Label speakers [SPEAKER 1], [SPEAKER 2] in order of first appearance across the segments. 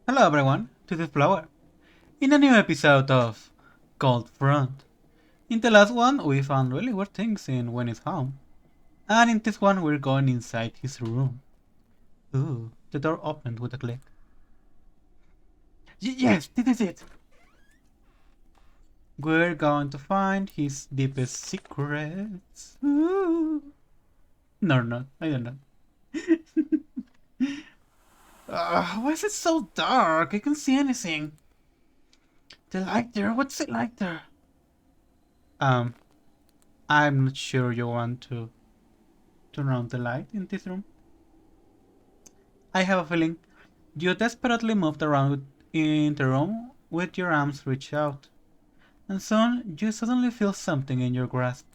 [SPEAKER 1] Hello everyone, this is Flower, in a new episode of Cold Front. In the last one, we found really weird things in Winnie's home, and in this one, we're going inside his room. Ooh, the door opened with a click. Yes, this is it! We're going to find his deepest secrets. Ooh. No, I don't know. Why is it so dark? I can't see anything. The light there, what's it like there? Um, I'm not sure you want to turn on the light in this room. I have a feeling you desperately moved around in the room with your arms reached out, and soon you suddenly feel something in your grasp.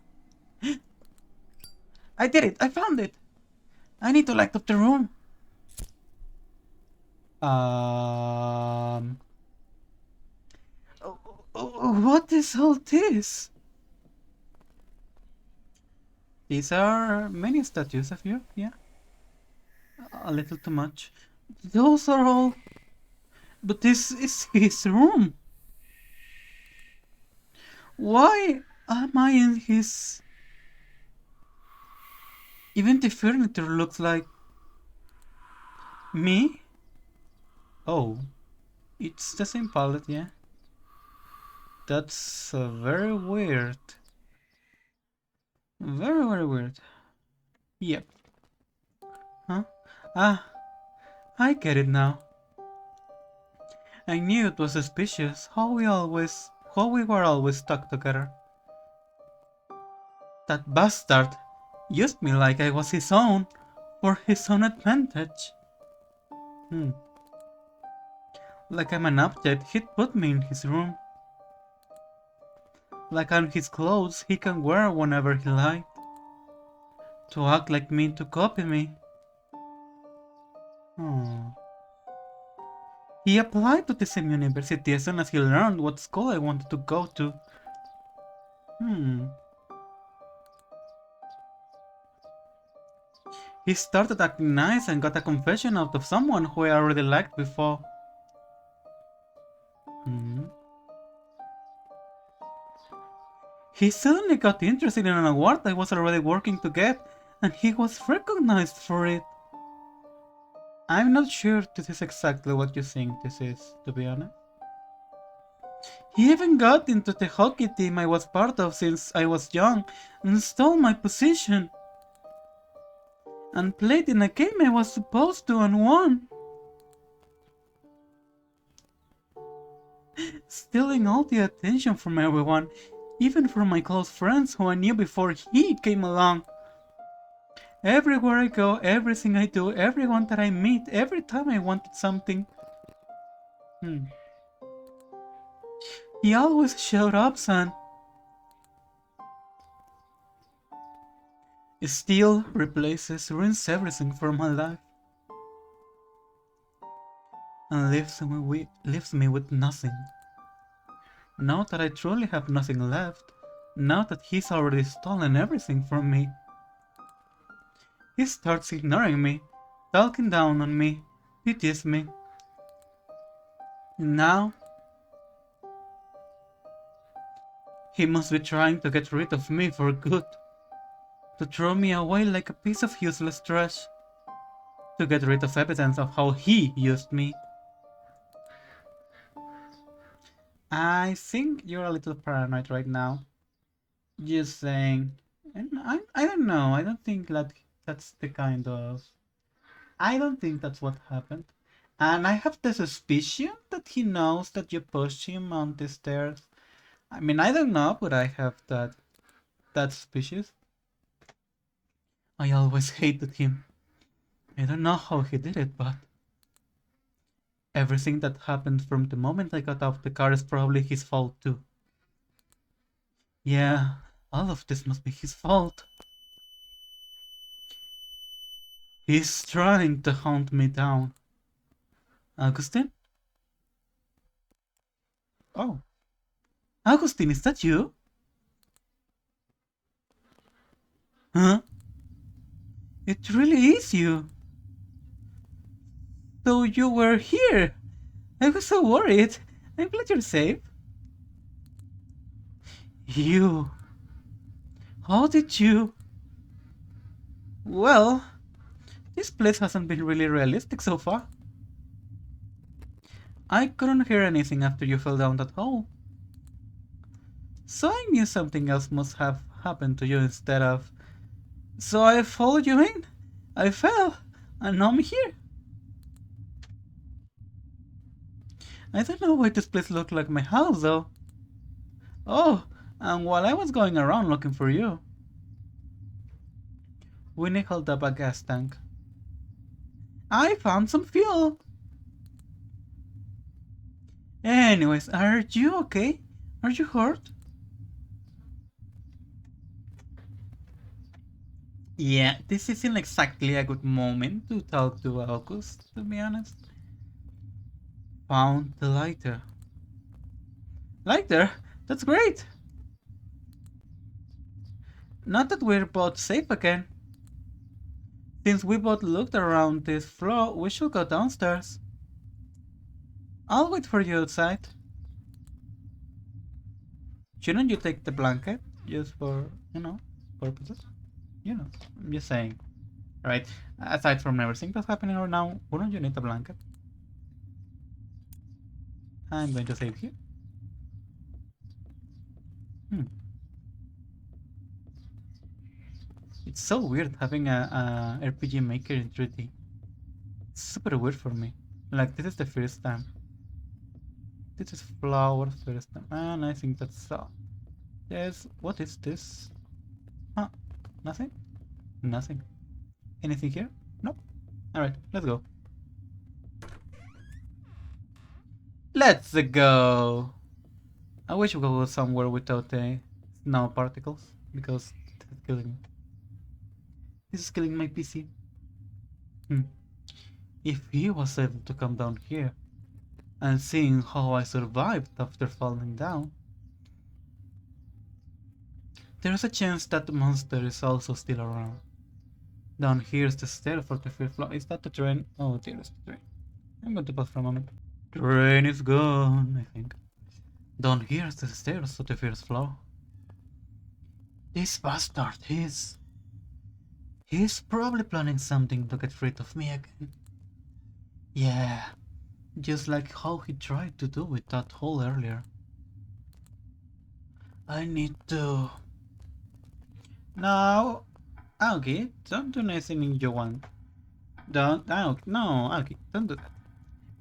[SPEAKER 1] I did it! I found it! I need to light up the room! Um... What is all this? These are many statues of you, yeah? A little too much. Those are all... But this is his room! Why am I in his... Even the furniture looks like... me? Oh, it's the same palette, yeah? That's very weird. Very weird. Yep. Huh? Ah, I get it now. I knew it was suspicious how we were always stuck together. That bastard used me like I was his own, for his own advantage. Hmm. Like I'm an object he'd put me in his room. Like I'm his clothes he can wear whenever he liked. To act like me, to copy me. Hmm. He applied to the same university as soon as he learned what school I wanted to go to. Hmm. He started acting nice and got a confession out of someone who I already liked before. Hmm. He suddenly got interested in an award I was already working to get, and he was recognized for it. I'm not sure this is exactly what you think this is, to be honest. He even got into the hockey team I was part of since I was young and stole my position. And played in a game I was supposed to and won. Stealing all the attention from everyone, even from my close friends who I knew before he came along. Everywhere I go, everything I do, everyone that I meet, every time I wanted something. Hmm. He always showed up, son. Steal, replaces, ruins everything for my life. And leaves me with nothing. Now that I truly have nothing left, now that he's already stolen everything from me, he starts ignoring me, talking down on me, pities me. And now, he must be trying to get rid of me for good, to throw me away like a piece of useless trash, to get rid of evidence of how he used me. I think you're a little paranoid right now. Just saying. And I don't know, I don't think that that's the kind of... I don't think that's what happened. And I have the suspicion that he knows that you pushed him on the stairs. I mean, I don't know, but I have that suspicious. I always hated him. I don't know how he did it, but everything that happened from the moment I got off the car is probably his fault too. Yeah, all of this must be his fault. He's trying to hunt me down. Augustine? Oh. Augustine, is that you? Huh? It really is you. So you were here. I was so worried. I'm glad you're safe. You. How did you? Well, this place hasn't been really realistic so far. I couldn't hear anything after you fell down that hole. So I knew something else must have happened to you instead of. So I followed you in. I fell, and now I'm here. I don't know why this place looked like my house though. Oh, and while I was going around looking for you, Winnie held up a gas tank. I found some fuel. Anyways, are you okay? Are you hurt? Yeah, this isn't exactly a good moment to talk to August, to be honest. Found the lighter. Lighter? That's great! Not that we're both safe again. Since we both looked around this floor, we should go downstairs. I'll wait for you outside. Shouldn't you take the blanket? Just for, purposes? I'm just saying. Right? Aside from everything that's happening right now, wouldn't you need a blanket? I'm going to save you. Hmm. It's so weird having a RPG Maker in 3D. It's super weird for me. Like, this is the first time. This is Flower's first time. And I think that's yes, what is this? Huh? Nothing? Nothing. Anything here? Nope. Alright, let's go. Let's go! I wish we could go somewhere without snow particles, because this is killing me. This is killing my PC. If he was able to come down here, and seeing how I survived after falling down, there's a chance that the monster is also still around. Down here's the stair for the fifth floor. Is that the train? Oh, there's the train. I'm going to pause for a moment. Train is gone, I think. Down here's the stairs to the first floor. This bastard, he's probably planning something to get rid of me again. Yeah, just like how he tried to do with that hole earlier. I need to... No, Aoki, don't do anything you want. Don't, Aoki, no, Aoki, don't do that.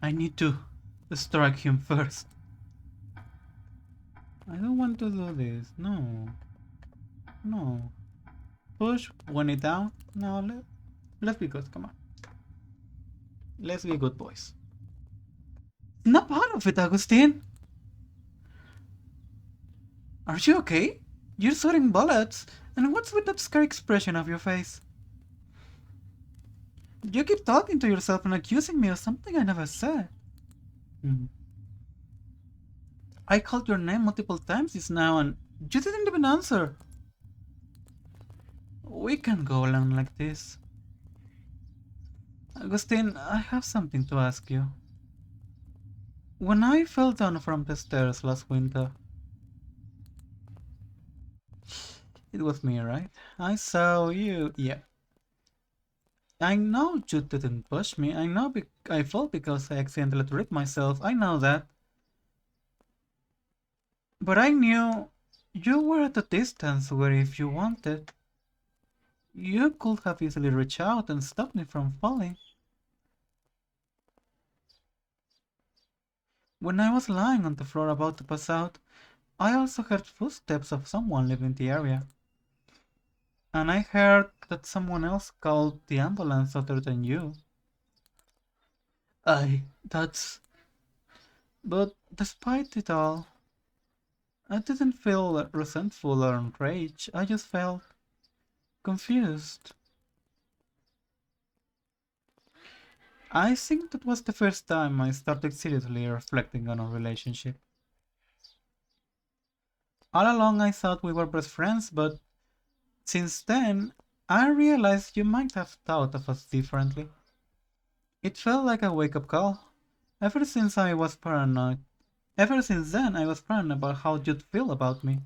[SPEAKER 1] I need to strike him first. I don't want to do this, no. No. Push, when it down. No, let's be good, come on. Let's be good boys. Not part of it, Agustin. Are you okay? You're sweating bullets. And what's with that scary expression of your face? You keep talking to yourself and accusing me of something I never said. I called your name multiple times just now and you didn't even answer. We can't go along like this. Agustin, I have something to ask you. When I fell down from the stairs last winter, it was me, right? I saw you. Yeah. I know you didn't push me. I know I fell because I accidentally tripped myself. I know that. But I knew you were at a distance where if you wanted, you could have easily reached out and stopped me from falling. When I was lying on the floor about to pass out, I also heard footsteps of someone leaving the area. And I heard that someone else called the ambulance other than you. That's... But despite it all, I didn't feel resentful or enraged. I just felt confused. I think that was the first time I started seriously reflecting on our relationship. All along I thought we were best friends, but since then, I realized you might have thought of us differently. It felt like a wake-up call, Ever since I was paranoid. Ever since then, I was paranoid about how you'd feel about me.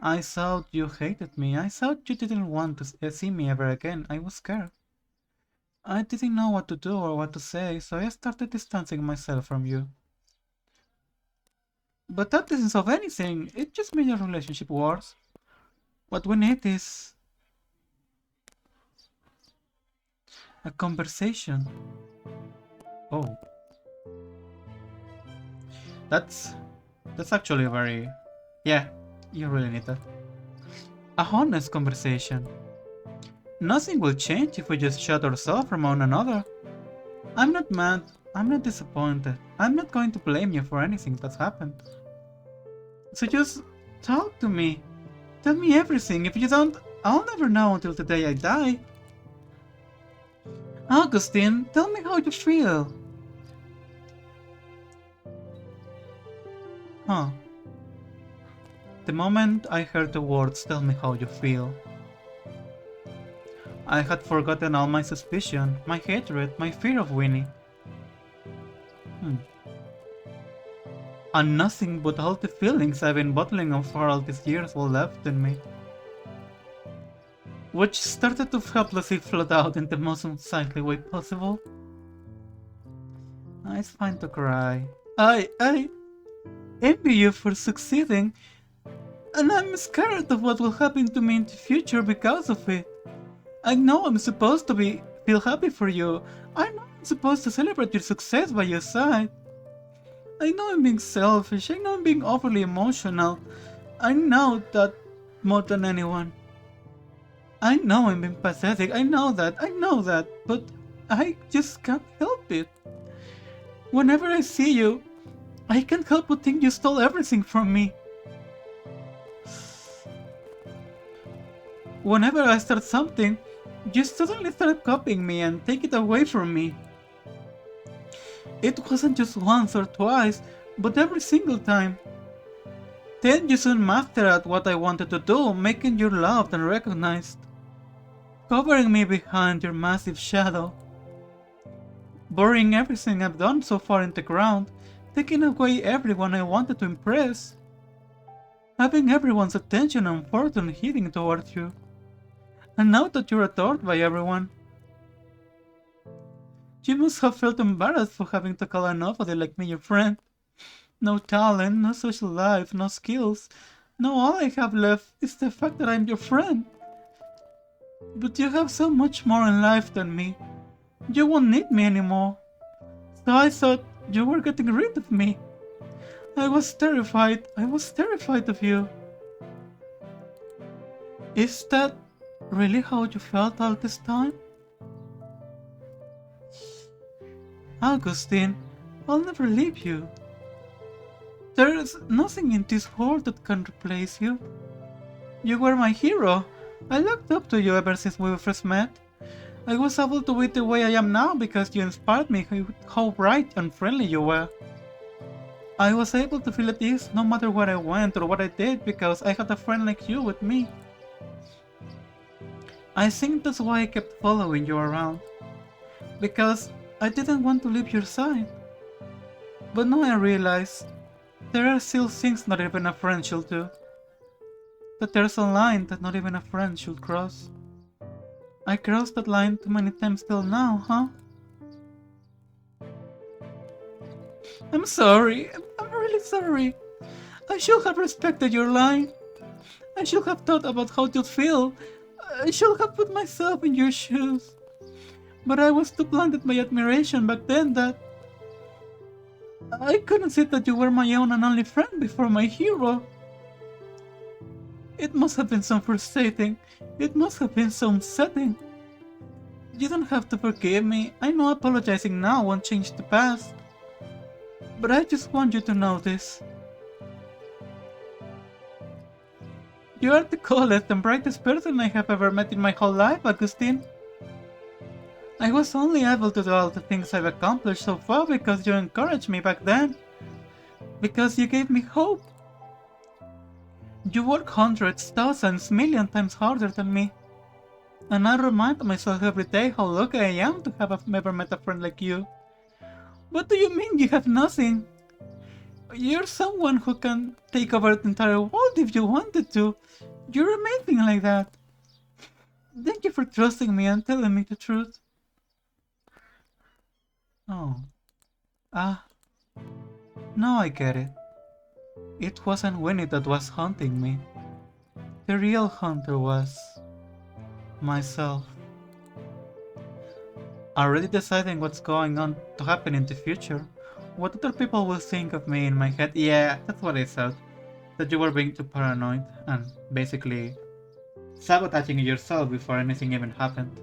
[SPEAKER 1] I thought you hated me. I thought you didn't want to see me ever again. I was scared. I didn't know what to do or what to say, so I started distancing myself from you. But that doesn't solve anything. It just made our relationship worse. What we need is a conversation. Oh, that's actually very, yeah. You really need that. A honest conversation. Nothing will change if we just shut ourselves from one another. I'm not mad. I'm not disappointed. I'm not going to blame you for anything that's happened. So just talk to me. Tell me everything. If you don't, I'll never know until the day I die. Augustine, tell me how you feel. Huh. The moment I heard the words "tell me how you feel," I had forgotten all my suspicion, my hatred, my fear of Winnie. And nothing but all the feelings I've been bottling up for all these years were left in me, which started to helplessly float out in the most unsightly way possible. It's fine to cry. I envy you for succeeding, and I'm scared of what will happen to me in the future because of it. I know I'm supposed to feel happy for you. I know I'm supposed to celebrate your success by your side. I know I'm being selfish. I know I'm being overly emotional. I know that more than anyone. I know I'm being pathetic. I know that. But I just can't help it. Whenever I see you, I can't help but think you stole everything from me. Whenever I start something, you suddenly start copying me and take it away from me. It wasn't just once or twice, but every single time. Then you soon mastered at what I wanted to do, making you loved and recognized. Covering me behind your massive shadow. Burying everything I've done so far in the ground, taking away everyone I wanted to impress. Having everyone's attention and fortune heading towards you. And now that you're adored by everyone, you must have felt embarrassed for having to call a nobody like me your friend. No talent, no social life, no skills. No, all I have left is the fact that I'm your friend. But you have so much more in life than me. You won't need me anymore. So I thought you were getting rid of me. I was terrified. I was terrified of you. Is that really how you felt all this time? Augustine, I'll never leave you. There is nothing in this world that can replace you. You were my hero. I looked up to you ever since we first met. I was able to be the way I am now because you inspired me with how bright and friendly you were. I was able to feel at ease no matter where I went or what I did because I had a friend like you with me. I think that's why I kept following you around. Because I didn't want to leave your side. But now I realize there are still things not even a friend should do. That there's a line that not even a friend should cross. I crossed that line too many times till now, huh? I'm sorry. I'm really sorry. I should have respected your line. I should have thought about how you'd feel. I should have put myself in your shoes. But I was too blinded by admiration back then that I couldn't see that you were my own and only friend before my hero. It must have been so frustrating. It must have been so upsetting. You don't have to forgive me. I know apologizing now won't change the past. But I just want you to know this. You are the coolest and brightest person I have ever met in my whole life, Augustine. I was only able to do all the things I've accomplished so far because you encouraged me back then. Because you gave me hope. You work hundreds, thousands, million times harder than me. And I remind myself every day how lucky I am to have ever met a friend like you. What do you mean you have nothing? You're someone who can take over the entire world if you wanted to. You're amazing like that. Thank you for trusting me and telling me the truth. Oh. Ah. Now I get it. It wasn't Winnie that was haunting me. The real hunter was... myself. Already deciding what's going on to happen in the future. What other people will think of me in my head. Yeah, that's what I thought. That you were being too paranoid and basically sabotaging yourself before anything even happened.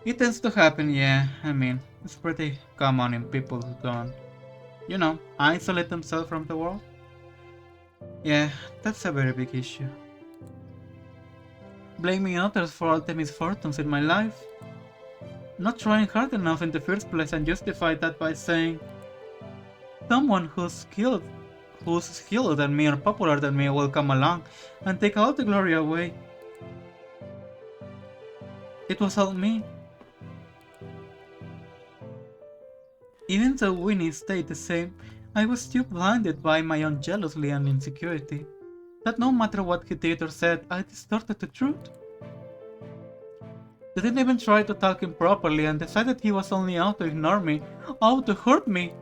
[SPEAKER 1] It tends to happen, yeah. I mean, it's pretty common in people who don't, isolate themselves from the world. Yeah, that's a very big issue. Blaming others for all the misfortunes in my life. Not trying hard enough in the first place and justify that by saying someone who's skilled than me or popular than me will come along and take all the glory away. It was all me. Even though Winnie stayed the same, I was still blinded by my own jealousy and insecurity. That no matter what he did or said, I distorted the truth. They didn't even try to talk him properly and decided he was only out to ignore me, out to hurt me.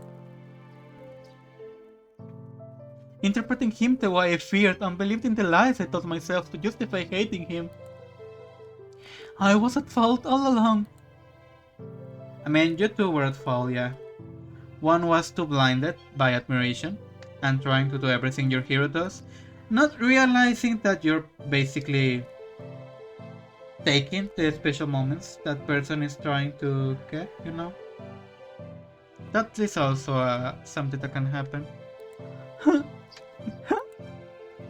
[SPEAKER 1] Interpreting him the way I feared and believed in the lies I told myself to justify hating him. I was at fault all along. I mean, you two were at fault, yeah. One was too blinded by admiration and trying to do everything your hero does, not realizing that you're basically taking the special moments that person is trying to get. That is also something that can happen.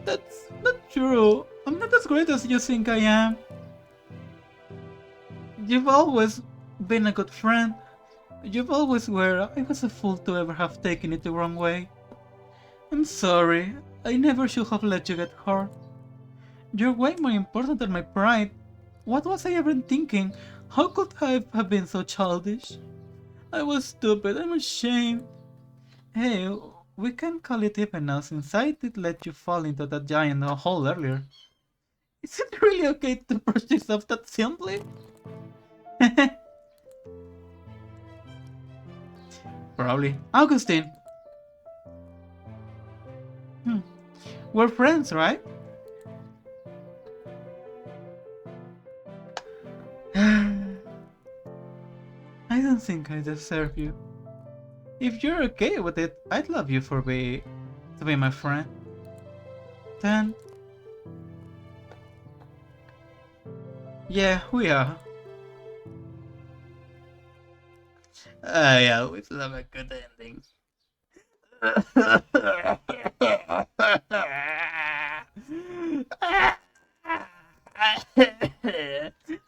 [SPEAKER 1] That's not true. I'm not as great as you think I am. You've always been a good friend. You've always were. I was a fool to ever have taken it the wrong way. I'm sorry. I never should have let you get hurt. You're way more important than my pride. What was I even thinking? How could I have been so childish? I was stupid. I'm ashamed. Hey, we can call it even now since I did let you fall into that giant hole earlier. Is it really okay to brush this off that simply? Probably. Augustine! We're friends, right? I don't think I deserve you. If you're okay with it, I'd love you to be my friend. Then... yeah, we are. I always love a good ending.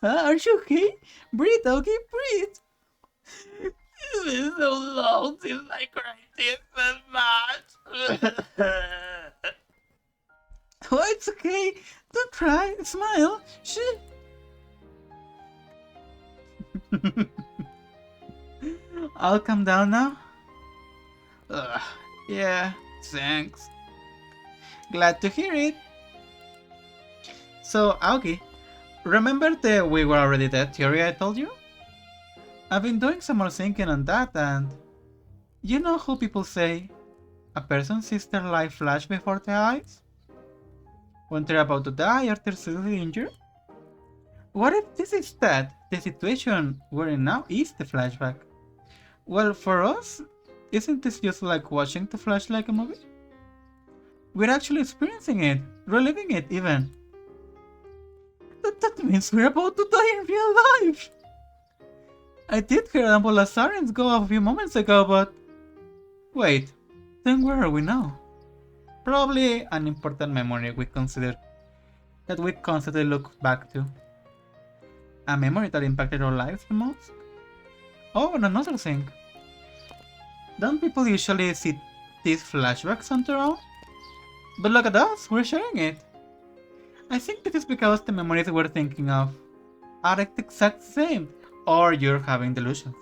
[SPEAKER 1] Are you okay? Breathe, okay? Breathe. It's been so long since I cried this much. Oh, it's okay. Don't cry. Smile. Shh. I'll come down now. Yeah, thanks. Glad to hear it. So, Augie, remember the we were already dead theory I told you? I've been doing some more thinking on that and... you know how people say a person sees their life flash before their eyes? When they're about to die or they're seriously injured? What if this is that? The situation we're in now is the flashback. Well, for us, isn't this just like watching the flash like a movie? We're actually experiencing it, reliving it even. That means we're about to die in real life! I did hear ambulance sirens go off a few moments ago, but... wait, then where are we now? Probably an important memory we constantly look back to. A memory that impacted our lives the most? Oh, and another thing. Don't people usually see these flashbacks on their own? But look at us, we're sharing it. I think this is because the memories we're thinking of are the exact same, or you're having delusions.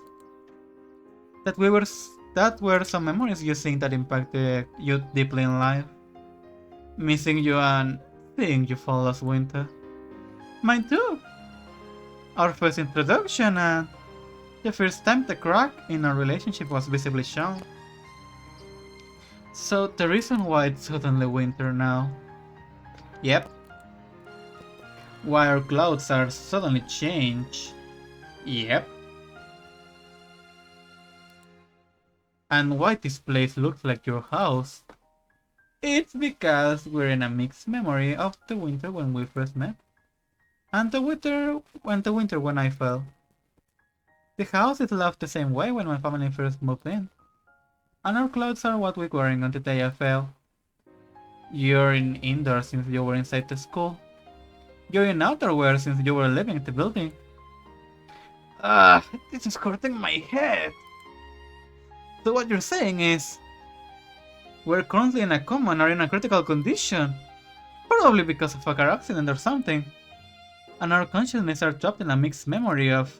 [SPEAKER 1] that were some memories you think that impacted you deeply in life. Missing you and seeing you fall last winter. Mine too. Our first introduction and the first time the crack in our relationship was visibly shown. So the reason why it's suddenly winter now. Yep. Why our clothes are suddenly changed. Yep. And why this place looks like your house. It's because we're in a mixed memory of the winter when we first met. And the winter when I fell. The house is left the same way when my family first moved in. And our clothes are what we're wearing on the day I fell. You're in indoors since you were inside the school. You're in outerwear since you were living in the building. This is hurting my head. So what you're saying is, we're currently in a coma or in a critical condition. Probably because of a car accident or something. And our consciousness are trapped in a mixed memory of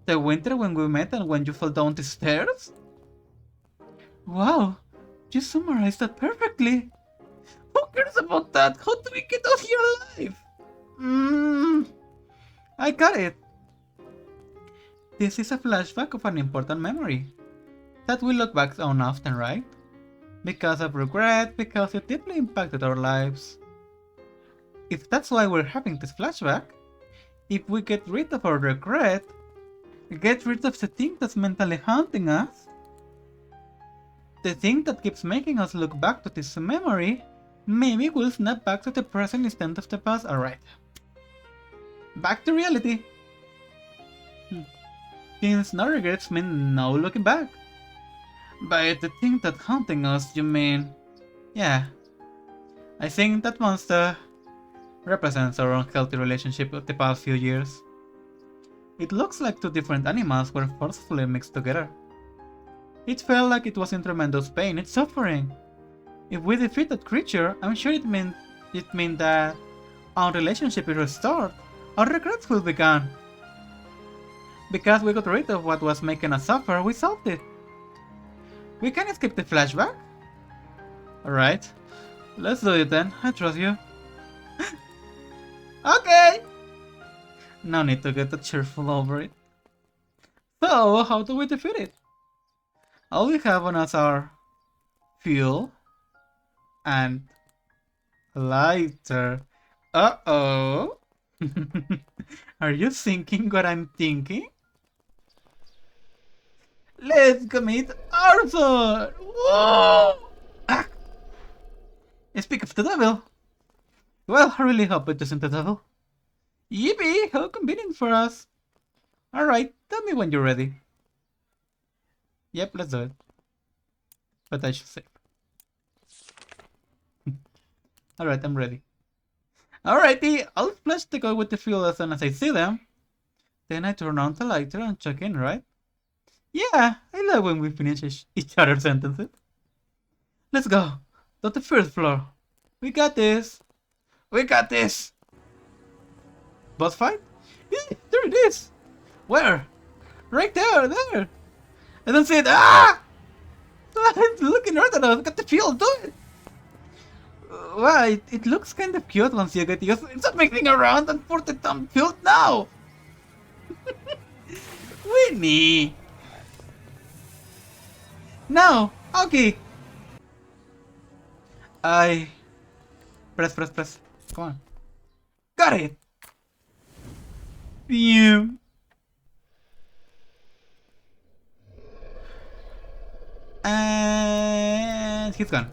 [SPEAKER 1] the winter when we met and when you fell down the stairs? Wow, you summarized that perfectly. Who cares about that? How do we get out here alive? I got it. This is a flashback of an important memory that we look back on often, right? Because of regret, because it deeply impacted our lives. If that's why we're having this flashback, if we get rid of our regret, get rid of the thing that's mentally haunting us, the thing that keeps making us look back to this memory, maybe we'll snap back to the present instead of the past. Alright. Back to reality. Since no regrets mean no looking back. By the thing that haunting us, you mean... Yeah. I think that monster represents our unhealthy relationship of the past few years. It looks like two different animals were forcefully mixed together. It felt like it was in tremendous pain, it's suffering. If we defeat that creature, I'm sure it meant that our relationship is restored, our regrets will be gone. Because we got rid of what was making us suffer, we solved it. We can skip the flashback? Alright, let's do it then, I trust you. Okay! No need to get cheerful over it. So, how do we defeat it? All we have on us are fuel and lighter. Uh-oh! Are you thinking what I'm thinking? Let's commit arson! Whoa! Ah! Speak of the devil. Well, I really hope it isn't the devil. Yippee! How convenient for us. Alright, tell me when you're ready. Yep, let's do it. But I should save. Alright, I'm ready. Alrighty, I'll flash the guy with the fuel as soon as I see them. Then I turn on the lighter and check in, right? Yeah, I love when we finish each other's sentences. Let's go. To the first floor. We got this. We got this. Boss fight? Yeah, there it is. Where? Right there, there. I don't see it. Ah! It's looking right at us. Got the fuel, do it. Well, it looks kind of cute once you get used to it. Stop mixing around and pour the damn fuel now. Winnie. No. Okay. Press. Come on. Got it. Phew. And he's gone.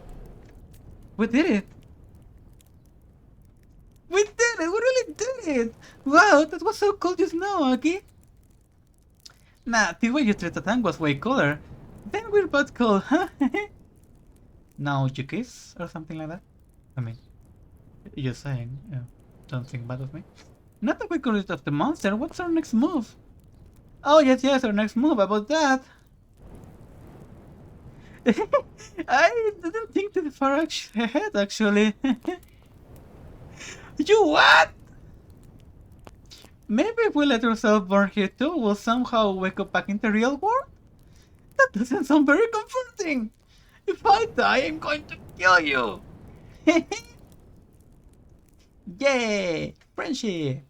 [SPEAKER 1] We did it. We did it. We really did it. Wow, that was so cool just now, Aki. Nah, the way you treated the tank was way cooler. Then we're both cool, huh? Now you kiss or something like that? I mean, you're saying, yeah, don't think bad of me. Not that we got rid of the monster, what's our next move? Oh yes, our next move, about that. I didn't think too far ahead, actually. You what? Maybe if we let ourselves burn here too, we'll somehow wake up back in the real world? That doesn't sound very comforting. If I die, I'm going to kill you. Yay! Friendship!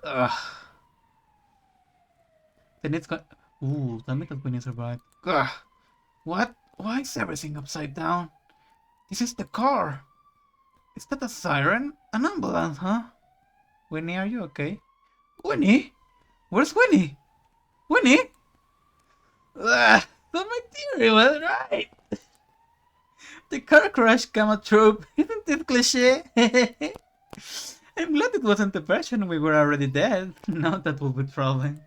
[SPEAKER 1] Ugh. Then it's got. Ooh, tell me that Winnie survived. Ugh. What? Why is everything upside down? This is the car. Is that a siren? An ambulance, huh? Winnie, are you okay? Winnie? Where's Winnie? Winnie? Ugh, so my theory was right. The car crash came true. Isn't it cliche? I'm glad it wasn't the version we were already dead. Now that will be troubling.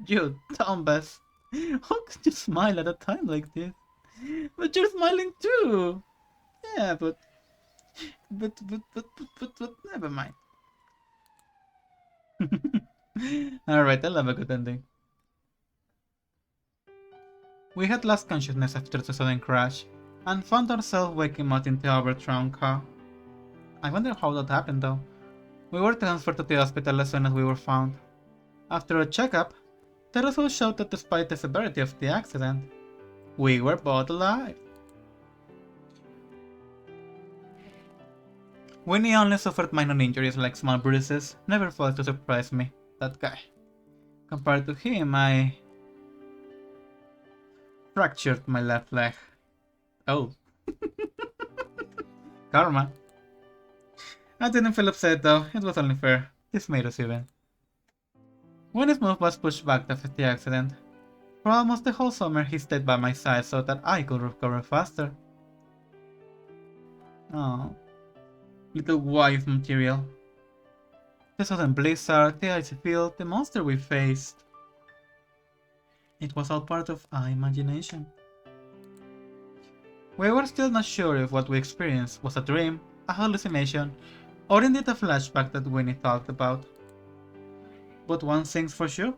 [SPEAKER 1] You, Tombas. How could you smile at a time like this? But you're smiling too. Yeah, but never mind. Alright, I love a good ending. We had lost consciousness after the sudden crash, and found ourselves waking up in the overthrown car. I wonder how that happened though. We were transferred to the hospital as soon as we were found. After a checkup, the results showed that despite the severity of the accident, we were both alive. Winnie only suffered minor injuries like small bruises, never failed to surprise me, that guy. Compared to him, I fractured my left leg. Oh. Karma. I didn't feel upset though, it was only fair. This made us even. Winnie's move was pushed back after the accident. For almost the whole summer he stayed by my side so that I could recover faster. Oh, little wife material. The sudden blizzard, the icy field, the monster we faced. It was all part of our imagination. We were still not sure if what we experienced was a dream, a hallucination, or indeed a flashback that Winnie talked about. But one thing's for sure.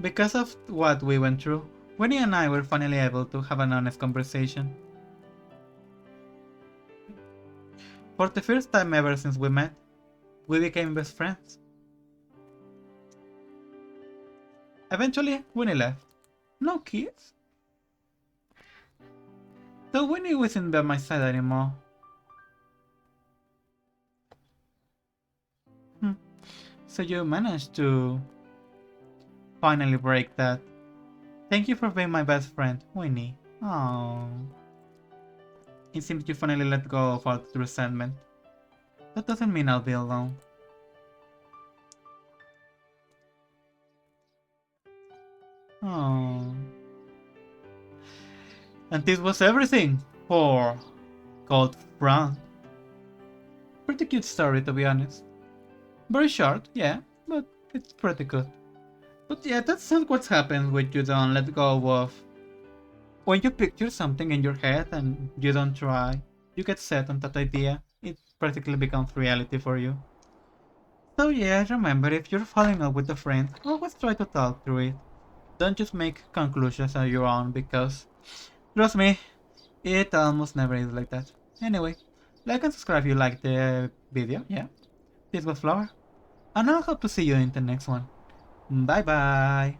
[SPEAKER 1] Because of what we went through, Winnie and I were finally able to have an honest conversation. For the first time ever since we met, we became best friends. Eventually, Winnie left. No kids? Though Winnie wasn't by my side anymore. So you managed to finally break that. Thank you for being my best friend, Winnie. Oh. It seems you finally let go of all the resentment. That doesn't mean I'll be alone. Oh. And this was everything for Cold Front. Pretty cute story, to be honest. Very short, yeah, but it's pretty good. But yeah, that's not what happens when you don't let go of. When you picture something in your head and you don't try, you get set on that idea, it practically becomes reality for you. So yeah, remember, if you're falling in love with a friend, always try to talk through it. Don't just make conclusions on your own, because, trust me, it almost never is like that. Anyway, like and subscribe if you liked the video, yeah. This was Flower, and I hope to see you in the next one. Bye bye!